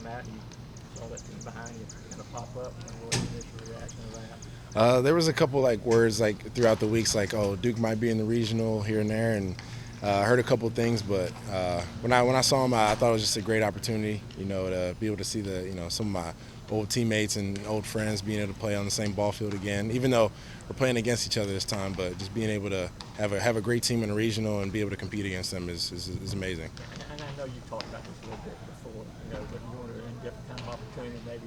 out, you saw that team behind you kind of pop up, and what was your initial reaction to that? There was a couple like words like throughout the weeks like, oh, Duke might be in the regional here and there, and I heard a couple of things. But when I saw him, I thought it was just a great opportunity, to be able to see some of my old teammates and old friends being able to play on the same ball field again. Even though we're playing against each other this time, but just being able to have a great team in the regional and be able to compete against them is amazing. And I know you talked about this a little bit before, but you wanted a different kind of opportunity, maybe,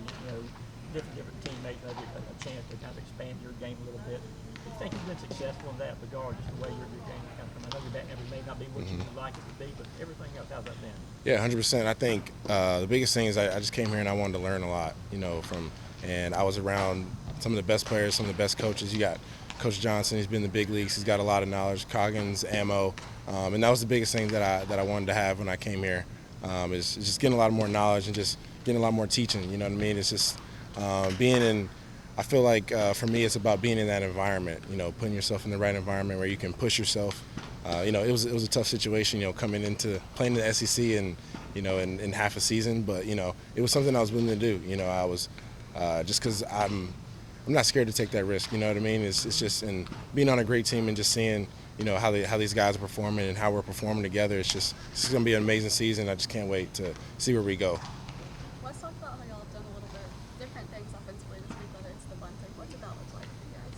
different teammates, maybe a chance to kind of expand your game a little bit. Do you think you've been successful in that regard, just the way your game kind of come? I know your back number may not be what you would like it to be, but everything else, how's that been? Yeah, 100%. I think the biggest thing is I just came here and I wanted to learn a lot, and I was around some of the best players, some of the best coaches. You got Coach Johnson, he's been in the big leagues, he's got a lot of knowledge, Coggins, Ammo, and that was the biggest thing that I wanted to have when I came here, is just getting a lot more knowledge and just getting a lot more teaching, you know what I mean? It's just being in, I feel like for me it's about being in that environment, putting yourself in the right environment where you can push yourself. It was a tough situation, coming into playing in the SEC and in half a season, but it was something I was willing to do. I was just because I'm not scared to take that risk. You know what I mean? It's just in being on a great team and just seeing how these guys are performing and how we're performing together. It's going to be an amazing season. I just can't wait to see where we go. Let's talk about how y'all have done a little bit different things offensively this week, whether it's the bunting. What did that look like for you guys?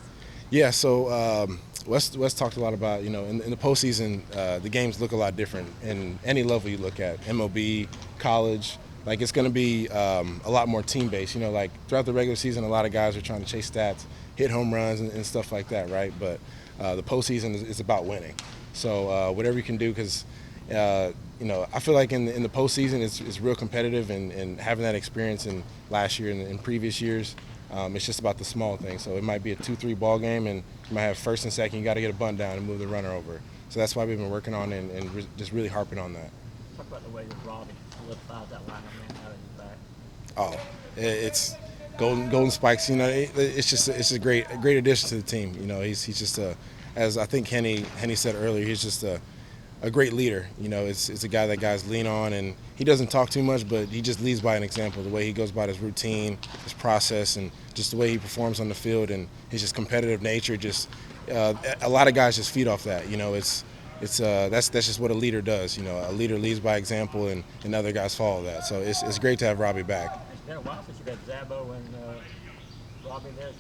Yeah, so Wes talked a lot about, in the postseason, the games look a lot different in any level you look at, MLB, college. Like, it's going to be a lot more team-based. Like throughout the regular season, a lot of guys are trying to chase stats, hit home runs and stuff like that, right? But the postseason is about winning. So whatever you can do, because I feel like in the postseason it's real competitive, and having that experience in last year and in previous years, it's just about the small things. So it might be a 2-3 ball game, and you might have first and second. You got to get a bunt down and move the runner over. So that's why we've been working on and just really harping on that. Talk about the way that Robbie solidified that lineup man out of his back. Oh, it's golden spikes. It's just a great addition to the team. He's just as I think Henny said earlier, he's just a great leader. It's a guy that guys lean on, and he doesn't talk too much, but he just leads by an example. The way he goes about his routine, his process, and just the way he performs on the field, and his just competitive nature. Just a lot of guys just feed off that. That's just what a leader does. A leader leads by example, and other guys follow that. So it's great to have Robbie back. It's been a while since you've had Zabo and Robbie there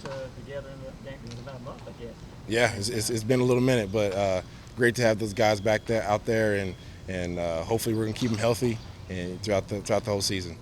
together in the game. It's about a month, I guess. Yeah, it's been a little minute, but great to have those guys back there out there, and hopefully we're gonna keep them healthy and throughout the whole season.